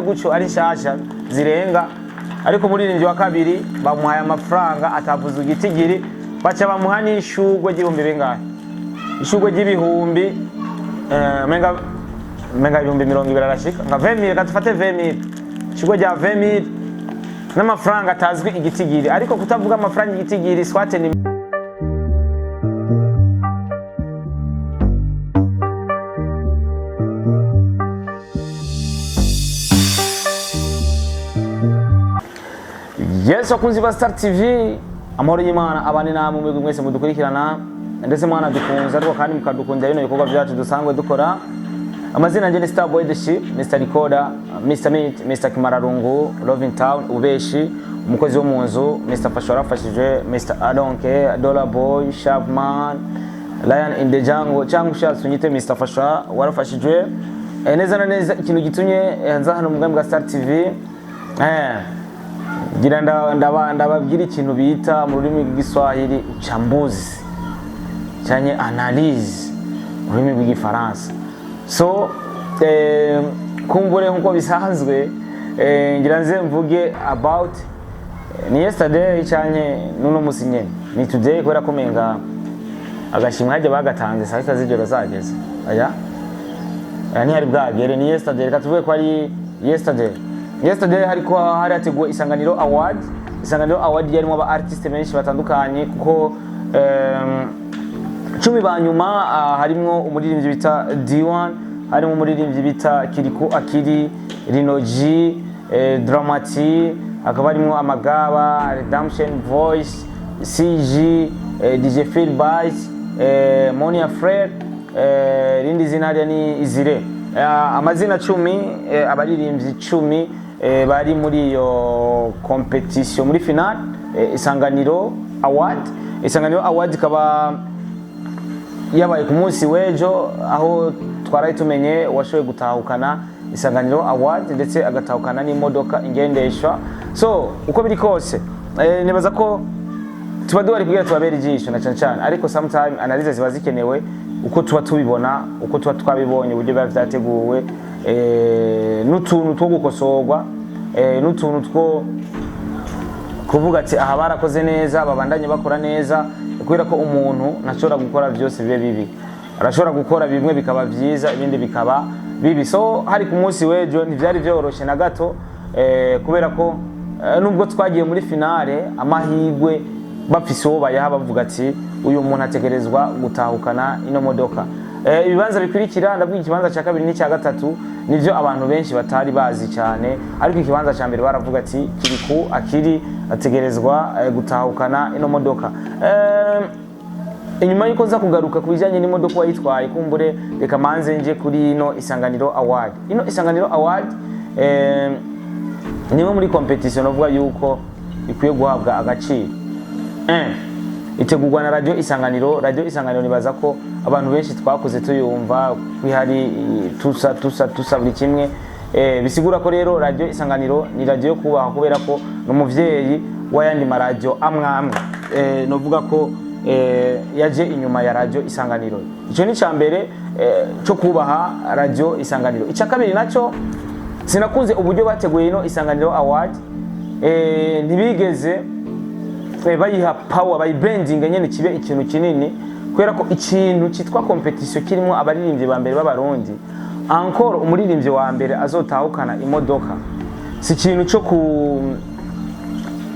gucyo ari shasha zirenga, ariko umuririmbyi wa kabiri bamuhaye amafaranga atavuze igitigiri, baca bamuha n'ishugwe ry'ibihumbi bingahe, ishugwe ry'ibihumbi menga 200 arashika nka 20000, katufate 20000, ishugwe rya 20000 n'amafaranga atazwi igitigiri, ariko kutavuga amafaranga igitigiri swate ni Yes, wakunzi ba Star TV, amahoro y'Imana abane namwe mwebwe mwese mudukurikirana ndetse mwana dukunze ariko kandi mukadukundira bino bikorwa byacu dusangwe dukora. Amazina nje ni Star Boy the Ship, Mr Recorder, Mr Meat, Mr Kimararungu, Loving Town, Ubeshi, umukozi wo munzu, Mr Fashora fashije, Mr Adonke, Dollar Boy, Sharpman, Lion in the Jungle, cyangwa ushatse unyite Mr Fashora warafashije. Neza na neza ikintu gitumye nza hano mu bwa Star TV gira ndababwira ikintu bita mu rurimi rw'Igiswahili uchambuzi cyane analyse mu rurimi rw'Igifaransa. So kumbure nkuko bisanzwe ngira nze mvuge about ni yesterday cyane nuno musinyene ni today kwera komenga agashimwa haje bagatanze saa 7 z'ijoro zageze aya yani hari bwagere ni yesterday, reka tuvuge ko ari yesterday hariko hari ateguwe Isanganiro Award. Isanganiro Award yarimo aba artiste benshi batandukanye kuko 10 banyuma harimo umuririmbyi bita D1, harimo umuririmbyi bita Kiriko Akiri, Rinoji, Dramati, akaba harimo Amagaba, Redemption Voice, CG, DJ Phil Bites, Monia Fred, rindi zina ni Izire. Amazina 10 abaririmbyi 10 bari muri iyo competition muri final Isanganiro Award. Isanganiro Award kaba yabaye ku munsi wejo, aho twaraye tumenye washoye gutahukana Isanganiro Award ndetse agatahukana n'imodoka ingendeshwa. So uko biri kose nibaza ko tuba duhari kugira tubabere ijisho na cyane, ariko sometimes analyze ziba zikenewe uko tuba tubibona, uko tuba twabibonye uburyo byateguwe, n'utuntu two gukosorwa, n'utuntu two kuvuga ati aha barakoze neza babandanye bakora neza, kubera ko umuntu ntashobora gukora byose bibe bibi, arashobora gukora bimwe bikaba byiza ibindi bikaba bibi. So hari ku munsi wejo ntivyari byoroshe na gato, kubera ko nubwo twagiye muri finale amahigwe bafise uwo bayaha bavuga ati uyu muntu ategerezwa gutahukana ino modoka. Ibibanza bikurikira ndavuga ikibanza cya kabiri n'icya gatatu nivyo abantu benshi batari bazi cyane, ariko ikibanza cya mbere baravuga ati Kiriko Akiri ategerezwa gutahukana ino modoka. Inyuma yuko nza kugaruka kubijanye n'imodoka wayitwaye, kumbure reka manze nje kuri ino Isanganiro Award. Ino Isanganiro Award niwe muri competition uvuga yuko ikwiye guhabwa agaciro. Itegurwa na Radio Isanganiro. Radio Isanganiro nibaza ko abantu benshi twakoze tuyumva kwihari tusa buri kimwe, bisigura ko rero Radio Isanganiro ni radio yo kubaha, kubera ko n'umuvyeyi wayandi ma radio amwamwe novuga ko yaje inyuma ya Radio Isanganiro. Ico ni cyambere cyo kubaha Radio Isanganiro. Icya kabiri naco sinakunze uburyo bateguye ino Isanganiro Award, ntibigeze bayiha power bayibranding nyene kibe ikintu kinini, kwera ko ikintu cyitwa competition kirimo abaririmbyi ba mbere b'abarundi. Encore umuririmbyi wa mbere azotahukana imodoka si kintu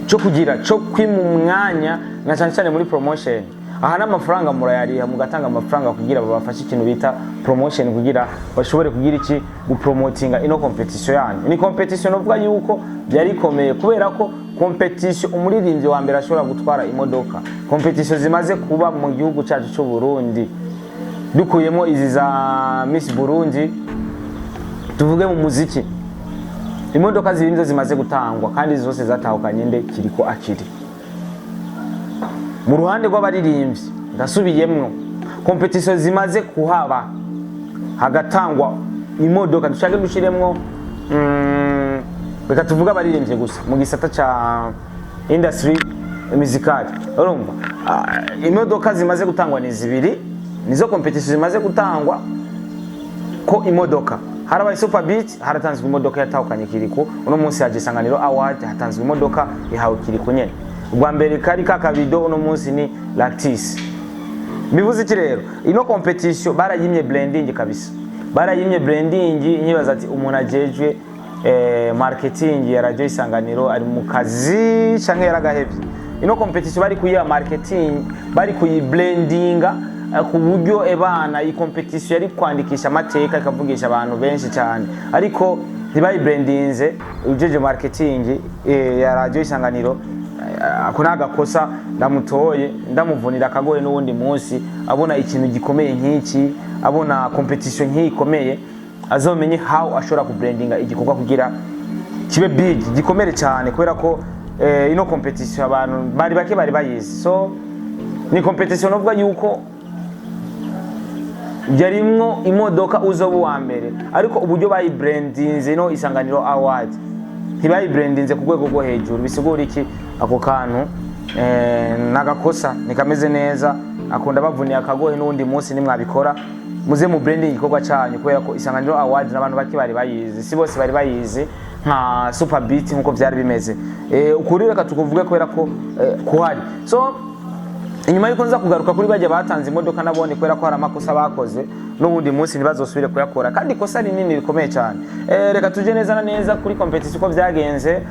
cyo kugira cyo kwimumwanya na cyane muri promotion. Aha n'amafaranga murayariha mugatanga amafaranga kugira babafashe ikintu bita promotion, kugira bashobore kugira iki gupromotinga ino competition yanyu. Ni competition uvuga yuko byari komeye, kubera ko competition umuririmbyi wa mbere ashobora gutwara imodoka, competition zimaze kuba mu gihugu cyacu cyo Burundi, dukuyemo izi za Miss Burundi, tuvuge mu muziki, imodoka zibinzo zimaze gutangwa kandi zose zatahukanye nde Kiriko Akiri. Mu ruhande rw'abaririmbyi ndasubiyemwo competition zimaze kuhaba hagatangwa imodoka, dushaka dushiremwo reka tuvuga abaririmbyi gusa mu gisata cha industry musical. Urumva imodoka zimaze gutangwa ni zibiri, nizo competition zimaze gutangwa ko imodoka harabaye Super Beat haratanzwe imodoka yatahukanye Kiriku uno munsi haje Isanganiro Award hatanzwe imodoka ihawe Kiriku nyene ubwa mbere kari kakabido uno munsi ni Lactis bivuze iki rero ino competition barayimye blending kabisa barayimye blending nyibaza ati umuntu ajejwe marketing ya radio Isanganiro ari mu kazi canke yaragahevye ino competition bari kuyiha marketing bari kuyi blendinga ku buryo ebana iyi competition yari kwandikisha amateka ikavugisha abantu benshi cyane ariko ntibayi brandinze ujeje marketing ya radio Isanganiro akona gakosa ndamutoye ndamuvunira akagoye n'ubundi munsi abona ikintu gikomeye nk'iki abona competition nk'ikomeye azomenye how ashobora ku brandinga igikorwa kugira kibe big gikomere cyane kubera ko ino competition abantu bari bake bari bayizi so ni competition uvuga yuko yarimwo imodoka uzobu wa mbere ariko uburyo bayi brandinze no Isanganiro Award ntibayi brandinze ku rwego rwo hejuru bisigura iki ako kantu nagakosa nikameze neza akunda bavuniye akagohe n'undi munsi nimwabikora muze mu branding igikorwa cyanyu kubera ko Isanganiro Award n'abantu baki bari bayizi si bose bari bayizi nka Super Beat nkuko byari bimeze ukuri reka tukuvuge kubera ko kuhari so inyuma yuko nza kugaruka kuri baje batanze imodoka nabone kubera ko hari amakosa bakoze n'ubundi munsi ntibazosubire kuyakora kandi ikosa rinini rikomeye cyane reka tuje neza kuri competition ko byagenze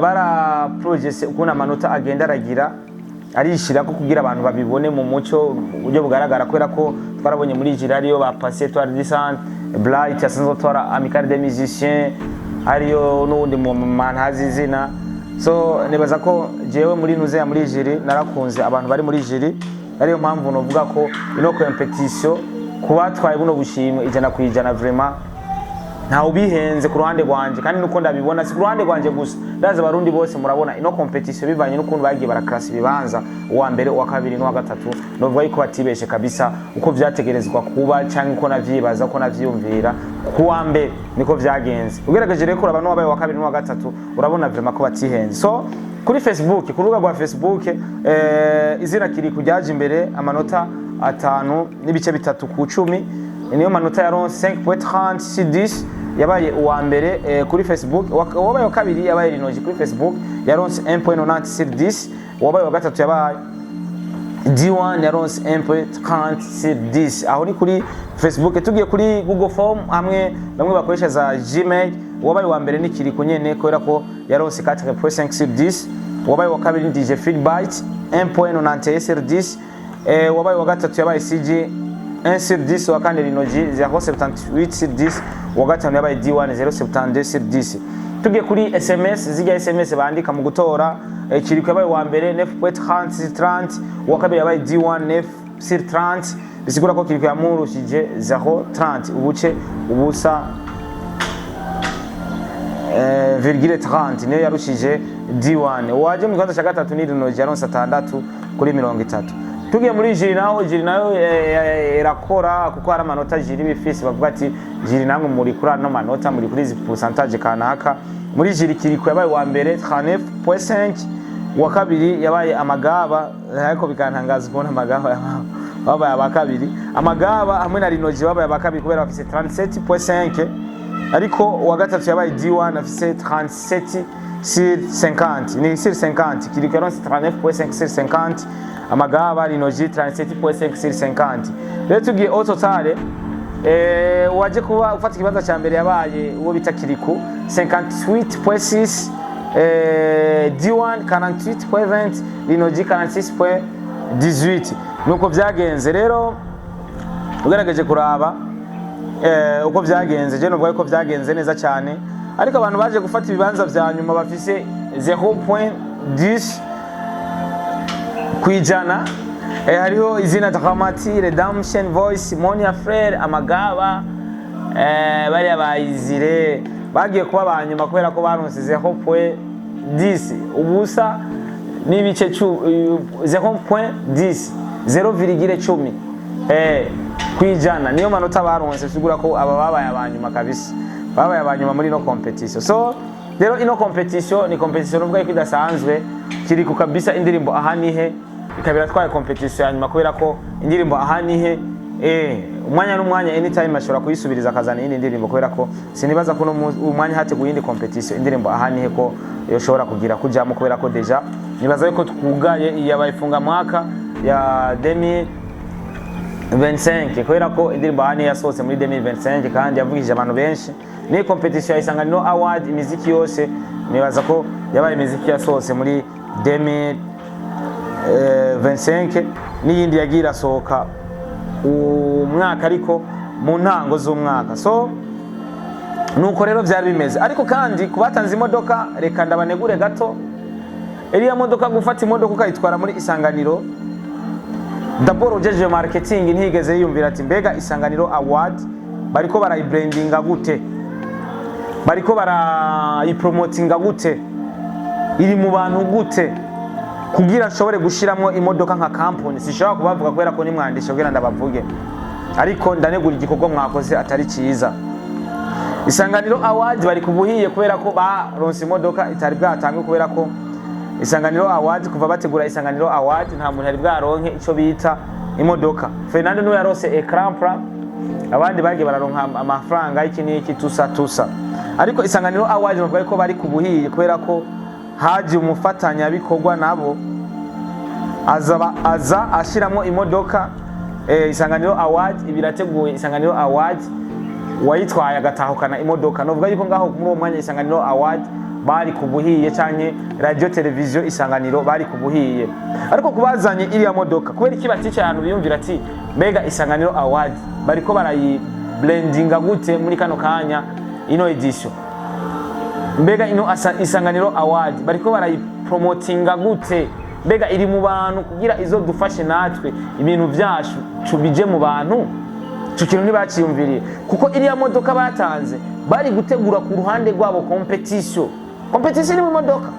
bara project ukuna amanota agenda aragira arishira ko kugira abantu babibone mu muco ujye bugaragara kwera ko twarabonye muri Girariyo ba Passé Toile Descente Blight yasanzwe tora Amical des Musiciens ariyo n'undi mu manhazi zina so nibaza ko jewe muri nuze ya muri Jiri narakunze abantu bari muri Jiri ariyo mpamvu novuga ko ino competition kuba twaye buno bushimwe ijana kwijana vraiment nta ubihenze ku ruhande rwanje kandi nuko ndabibona si ku ruhande rwanje gusa ndaza barundi bose murabona ino competition bivanye n'ukuntu bagiye baraklasi bibanza uwa mbere uwa kabiri n'uwa gatatu novuga yuko batibeshe kabisa uko vyategerezwa kuba cyangwa uko navyibaza uko navyumvira kuwa mbere niko vyagenze ugerageje reko abantu wabaye uwa kabiri n'uwa gatatu urabona vraiment ko batihenze so kuri Facebook ku rubuga rwa Facebook izina kiri kujaje imbere amanota 5 n'ibice bitatu ku 10 niyo manota ya 5.30 sur 10 yabaye uwa mbere kuri Facebook wabaye wa kabiri yabaye Rinoji kuri Facebook yaronse 1.90 sur 10 wabaye wa gatatu yabaye D1 yaronse 1.30 sur 10 aho ni kuri Facebook tugiye kuri Google Form hamwe bamwe bakoresha za Gmail wabaye wa mbere ni Kiriku nyene kubera ko yaronse 4.5 sur 10 wabaye wa kabiri DJ Feedback 1.91 sur 10 wabaye wa gatatu yabaye CG 1 sur 10 wa kane Rinoji 0.78 sur 10 wa gatanu yabaye D1 0.72 sur 10 tugiye kuri SMS zijya SMS bandika mu gutora Kiriku yabaye wa mbere 9.30 sur 30 wa kabiri yabaye D1 9 sur 30 bisigura ko Kiriku yamurushije 0.30 ubuce ubusa virgule 30 niyo yarushije D1 waje mu kibanza cya gatatu ni Rinoji yaronse 6 kuri 30 tugiye muri Jiri nayo irakora kuko hari amanota Jiri bifisi bavuga ati Jiri namwe muri kuri ano manota muri kuri zi pourcentage kanaka muri Jiri Kiriku yabaye wa mbere 39.5 wa kabiri yabaye amagaba ariko bikantangaza kubona amagaba babaye abakabiri amagaba hamwe na Rinoji babaye abakabiri kubera bafise 37.5 ariko wa gatatu yabaye D1 afise 37 sur 50 ni sur 50 Kiriku yaronse 39.5 sur 50 amagaba Rinoji 37.5 sur 50 rero tugiye au total waje kuba ufata kibanza cya mbere yabaye uwo bita Kiriku 58.6 D1 48.20 Rinoji 46.18 nuko byagenze rero ugaragaje kuraba uko byagenze je novuga ko byagenze neza cyane ariko abantu baje gufata ibibanza vya nyuma bafise 0.10 kwijana hariho izina Dramati Redemption Voice Monia Frere amagaba bari abayizire bagiye kuba abanyuma kubera ko baronse 0.10 ubusa n'ibice 0.10 0,10 kwijana niyo manota baronse sigura ko aba babaye abanyuma kabisa babaye abanyuma muri no competition so rero ino competition ni competition uvuga ko idasanzwe Kiriku kabisa indirimbo ahanihe ikabira twaye competition nyuma kubera ko indirimbo ahanihe umwanya n'umwanya anytime ashobora kuyisubiriza akazana iyindi ndirimbo, kubera ko sinibaza ko umwanya hateguye indi competition indirimbo ahanihe ko yoshobora kugira kujamo, kubera ko deja nibaza yuko twugaye yabayifunga mwaka ya 2025, kubera ko indirimbo ahanihe yasohotse muri 2025 kandi yavugije abantu benshi. Ni competition ya Isanganiro Award imiziki yose nibaza ko yabaye imiziki yasohotse muri 2025 n'iyindi yagira sohoka umwaka ariko mu ntango z'umwaka. So nuko rero byari bimeze, ariko kandi kubatanze imodoka reka ndabanegure gato. Iriya modoka gufata imodoka ukayitwara muri Isanganiro, d'abord ujeje marketing ntigeze yiyumvira ati mbega Isanganiro Award bariko barayibrandinga gute, bariko barayipromotinga gute, iri mu bantu gute kugira nshobore gushiramo imodoka nka company. Sishobora kubavuga kubera ko ni mwandisha kugira ndabavuge, ariko ndanegura igikorwa mwakoze atari cyiza. Isanganiro Award bari kubuhiye kubera ko baronse imodoka itari bwatangwe, kubera ko Isanganiro Award kuva bategura Isanganiro Award nta muntu ari bwaronke ico bita imodoka. Fernando no yarose ecran plat, abandi bagiye bararonka amafaranga iki n'iki tusa. Ariko Isanganiro Award bavuga ko bari kubuhiye kubera ko haje umufatanya bikorwa nabo aza ashiramo imodoka. Isanganiro Award ibirateguye Isanganiro Award wayitwaye agatahukana imodoka. Novuga yuko ngaho muri uwo mwanya Isanganiro Award bari kubuhiye canke radio television Isanganiro bari kubuhiye, ariko kubazanye iriya modoka kubera iki batice ahantu biyumvira ati mbega Isanganiro Award bariko barayi blendinga gute muri kano kanya ino edition, mbega ino Isanganiro Award bariko barayipromotinga gute, mbega iri mu bantu kugira izo dufashe natwe ibintu byacu cubije mu bantu. Cyo kintu ntibaciyumviriye, kuko iriya modoka batanze bari gutegura ku ruhande rwabo competition ni mu modoka,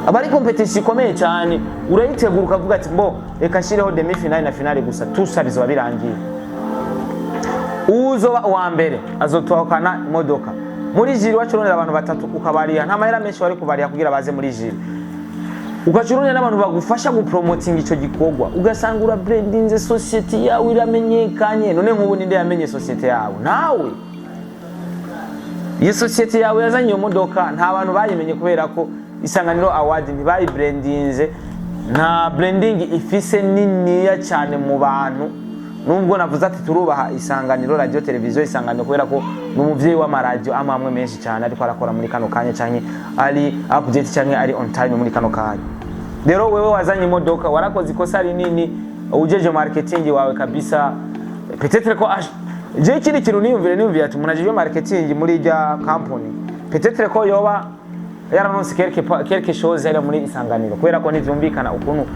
abari competition ikomeye cyane. Urayitegura ukavuga ati mbo reka nshireho demi finale na finale gusa tusabizo birangiye. Uzoba wa mbere azotwakana imodoka muri jiri, wacuronera abantu batatu ukabariya nta mahera menshi wari kubariya kugira baze muri jiri, ugacuronera n'abantu bagufasha gupromoting ico gikorwa, ugasanga ura brandinze society yawe iramenyekanye. None nk'ubu ninde yamenye society yawe? Nawe. Iyo society yawe yazanye iyo modoka nta bantu bayimenye kubera ko Isanganiro Award ntibayi brandinze, nta branding ifise niniya cyane mu bantu. Nubwo navuze ati turubaha Isanganiro radio television Isanganiro kubera ko n'umuvyeyi wa radio amamwe menshi cyane ariko arakora muri kano kanya canke ari update canke ari on time muri kano kanya. Rero wewe wazanye imodoka warakoze ikosa rinini, ujeje marketing wawe kabisa. Peut-être ko je kiri kintu niyumvira ati munaje marketing muri ja company, peut-être ko yoba yaranonse quelque chose ari muri Isanganiro kubera ko ntivyumvikana ukuntu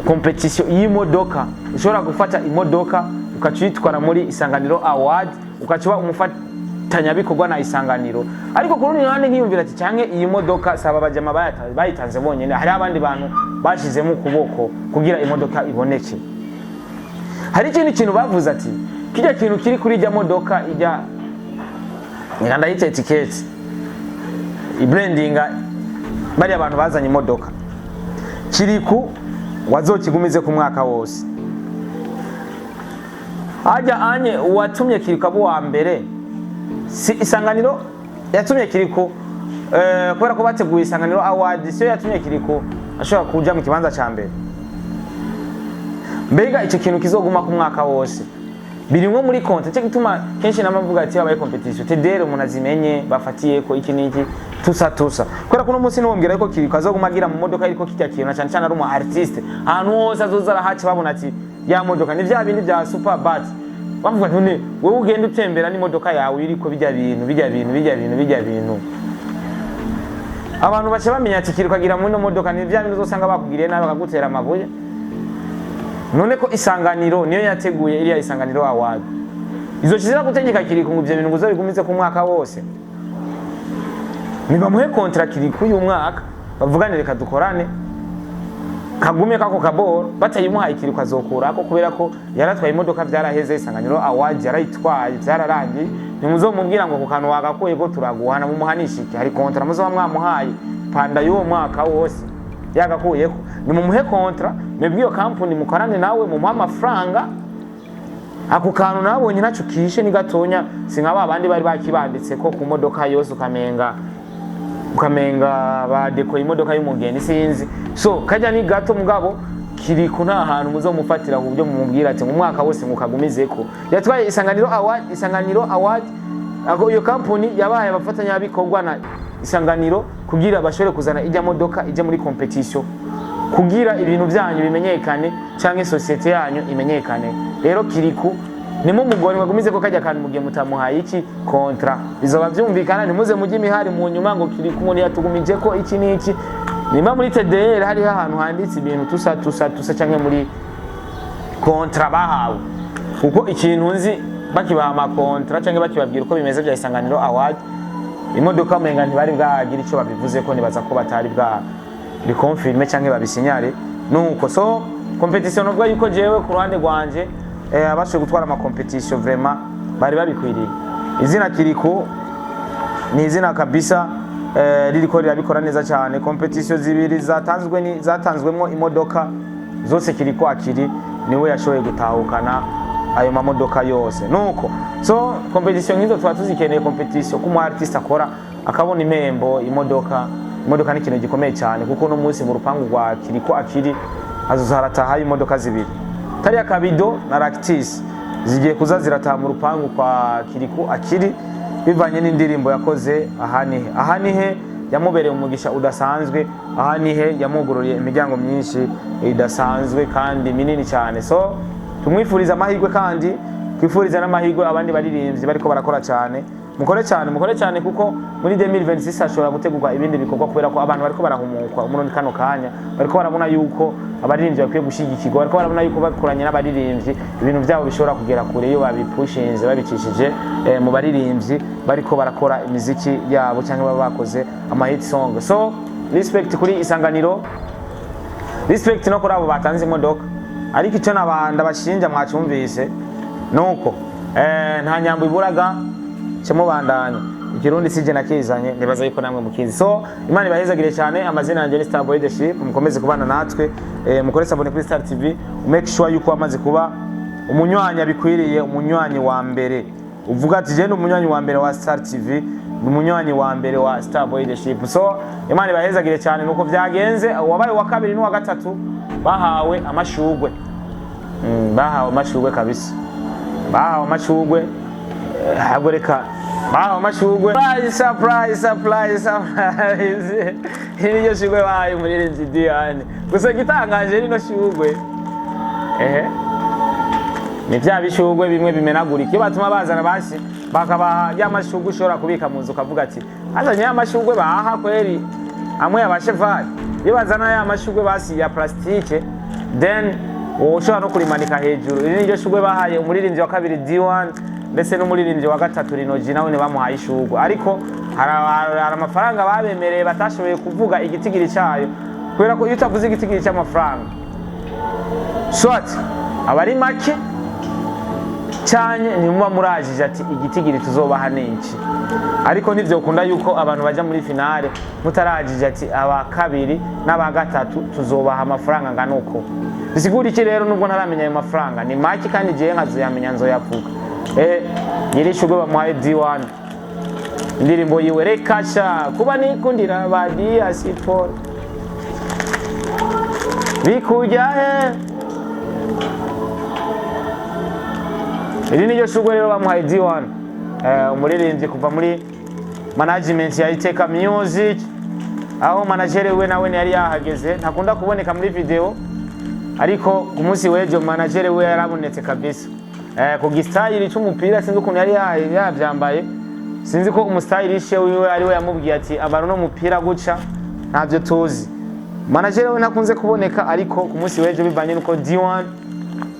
competition y'imodoka ushobora gufata imodoka ukacitwara muri Isanganiro Award ukaciba umufatanya bikorwa na Isanganiro. Ariko kurundi nande nkiyumvira ati canke iyi modoka saba bajama bayitanze bonyene, hari abandi bantu bashizemo ukuboko kugira imodoka iboneke. Hari ikindi kintu bavuze ati kijya kintu kiri kuri ijya modoka ijya nganda yite etiquette ibrandinga bari abantu bazanye imodoka kiriku wazokigumize ku mwaka wose. Ajya anye watumye kirikabu wa mbere si Isanganiro yatumye kiriko kubera ko bateguye Isanganiro Award, siyo yatumye kiriko ashobora kuja mu kibanza ca mbere. Mbega icyo kintu kizoguma ku mwaka wose birimwe muri konte, cyo gituma kenshi namavuga ati abaye competition tedere umuntu azimenye bafatiye ko iki niki tusa kubera ko no munsi n'umbwira ko kiriko azogumagira mu modoka iriko kijya kintu na cyane ari umu artiste ahantu hose azozara haci babona ati ya modoka ni bya bindi bya super bat, bavuga none wewe ugenda utembera ni modoka yawe iriko bijya bintu abantu bace bamenya ati kiriko agira mu modoka ni bya bintu uzosanga bakugiriye nawe bakagutera amabuye. None ko Isanganiro niyo yateguye iriya Isanganiro Award, izo kizira gutegeka kiriko ngo ibyo bintu nguzo bigumize ku mwaka wose, niba muhe contract kiriko uyu mwaka bavugane reka dukorane kagume kako kaboro batayimuhaye kiriko azokurako kubera ko yaratwaye imodoka byaraheze. Isanganiro Award yarayitwaye byararangiye, nimuzomubwira ngo ku kantu wagakuye go turaguhana mu muhanishike, hari contract muzo bamwamuhaye panda y'uwo mwaka wose yagakuyeko, ni mumuhe contract mwebwe iyo company mukorane nawe mu amafaranga ako kantu nabonye naco kishe ni gatonya sinkaba abandi bari bakibanditse ko ku modoka yose ukamenga badekora imodoka y'umugeni sinzi so kajya ni gato mugabo kiri ku nta hantu muzomufatira ku byo mumubwira ati mu mwaka wose mukagumizeko yatwaye Isanganiro Award ako iyo company yabaye abafatanya bikorwa na Isanganiro kugira bashobore kuzana ijya modoka ije muri competition kugira ibintu byanyu bimenyekane canke societe yanyu imenyekane rero Kiriku nimo mugore mwagumize ko kajya kantu mugiye mutamuhaye iki kontra bizoba byumvikana nimuze mujye imihari mu nyuma ngo Kiriku umuntu yatugumije ko iki n'iki nimba muri TDR hari ahantu handitse ibintu tusa canke muri kontra bahawe kuko ikintu nzi bakibaha amakontra canke bakibabwira uko bimeze bya Isanganiro Award imodoka menga ntibari bwagira ico babivuze ko nibaza ko batari bwa bikonfirme canke babisinyare nuko so competition ubwo yuko jewe ku ruhande rwanje abashe gutwara ama competition vraiment bari babikwiriye izina Kiriku ni izina kabisa ririko rirabikora neza cyane competition zibiri zatanzwemo imodoka zose Kiriku akiri niwe yashoboye gutahukana ayo mamodoka yose nuko so competition ngizo twa tuzikeneye competition ku mu artist akora akabona impembo imodoka ni ikintu gikomeye cyane kuko no munsi mu rupangu rwa Kiriku akiri hazoharataha imodoka zibiri tari ya Kabido na Lactis zigiye kuza zirataha mu rupangu kwa Kiriku akiri bivanye n'indirimbo yakoze ahanihe yamubereye umugisha udasanzwe ahanihe yamugururiye imiryango myinshi idasanzwe kandi minini cyane so tumwifuriza amahirwe kandi twifuriza n'amahirwe abandi baririmbyi bariko barakora cyane mukore cyane kuko muri 2026 ashobora gutegurwa ibindi bikorwa kubera ko abantu bariko barahumuka muri kano kanya bariko barabona yuko abaririmbyi bakwiye gushigikirwa bariko barabona yuko bakoranye n'abaririmbyi ibintu byabo bishobora kugera kure iyo babipushinze babicishije mu baririmbyi bariko barakora imiziki yabo cyangwa baba bakoze ama hit song so respect kuri Isanganiro respect no kuri abo batanze imodoka ariko icyo nabanda bashinja mwacyumvise nuko nta nyambo iburaga cyamubandanya ikirundi sije nakizanye nibaza yuko namwe mukizi so Imana ibahezagire cyane amazina yanjye ni Starboy Leadership mukomeze kubana natwe mukore sabone kuri Star TV make sure yuko amaze kuba umunywanyi bikwiriye umunywanyi wa mbere uvuga ati je umunywanyi wa mbere wa Star TV umunywanyi wa mbere wa Starboy Leadership so Imana ibahezagire cyane nuko byagenze wabaye wa kabiri n'uwa gatatu bahawe amashugwe kabisa bahawe amashugwe hagoreka bahawe amashugwe surprise niyo shugwe bahaye muri Diane gusa gitangaje rino shugwe ni bya bishugwe bimwe bimenagurika iyo batuma bazana basi bakabaha ya mashugwe ushobora kubika mu nzu ukavuga ati azanye ya mashugwe baha kweri amwe yabashevali iyo bazana ya mashugwe basi ya plastike then ushobora no kurimanika hejuru niryo shugwe bahaye umuririmbyi wa kabiri D1 ndetse n'umuririmbyi wa gatatu Rinoji nawe bamuhaye ishugwe ariko hari amafaranga babemereye batashoboye kuvuga igitigiri cyayo kubera ko iyo utavuze igitigiri cy'amafaranga swat abari make cyane nimuba murajije ati igitigiri tuzobaha n'iki ariko nivyo ukunda yuko abantu baja muri finale mutarajije ati aba kabiri n'aba gatatu tuzobaha amafaranga ngana uko bisigura iki rero nubwo ntaramenya ayo mafaranga ni make kandi je nkazoyamenya nzoyavuga nyiri shugwe bamuhaye D1 indirimbo yiwe rekasha kuba nikundira badi asipol bikujya iri niyo shugwe rero bamuhaye D1 umuririmbyi kuva muri management ya Iteka Music aho manager we nawe yari yahageze ntakunda kuboneka muri video ariko ku munsi w'ejo manager we yarabonetse kabisa ku gistyle cy'umupira sinzi ukuntu yari yavyambaye sinzi ko umustylishe wiwe ari we yamubwiye ati abantu no mupira guca ntavyo tuzi manager we nakunze kuboneka ariko ku munsi w'ejo bivanye nuko D1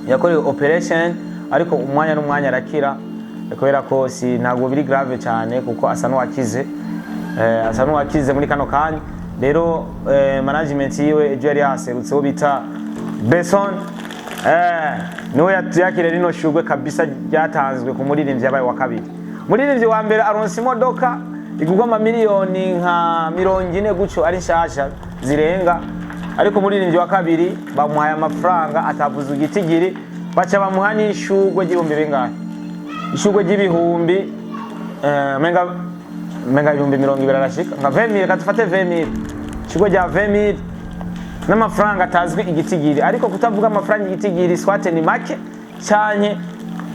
yakorewe operation ariko umwanya n'umwanya arakira kubera ko si ntago biri grave cyane kuko asa n'uwakize muri kano kanya rero management yiwe ejo yari yaserutseho bita Besson niwe yakire rino shugwe kabisa ryatanzwe ku muririmbyi yabaye wa kabiri muririmbyi wa mbere aronse imodoka igugwa amamiliyoni nka 40 guco ari nshasha zirenga ariko muririmbyi wa kabiri bamuhaye amafaranga atavuze igitigiri baca bamuha n'ishugwe ry'ibihumbi bingahe, ishugwe ry'ibihumbi menga ibihumbi 20 arashika nka 20000, katufate 20000, ishugwe rya 20000 n'amafaranga atazwi igitigiri, ariko kutavuga amafaranga igitigiri swate ni make cyane,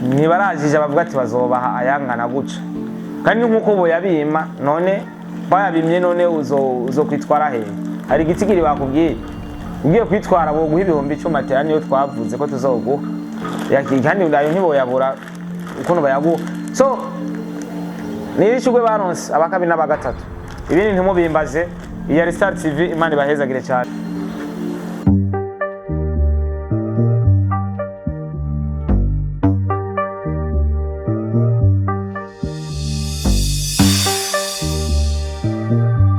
nibarajije bavuga ati bazobaha ayangana guca, kandi nkuko bo yabima none bayabimye, none uzo kwitwara he? Hari igitigiri bakubwiye ugiye kwitwara bo guha ibihumbi 10 atera niyo twavuze ko tuzoguha, kandi ndayo ntiboyabura ukuntu bayaguha. So nirishugwe baronse abakabi n'abagatatu, ibindi ntimubimbaze. Iya Star TV, Imana ibahezagire cyane.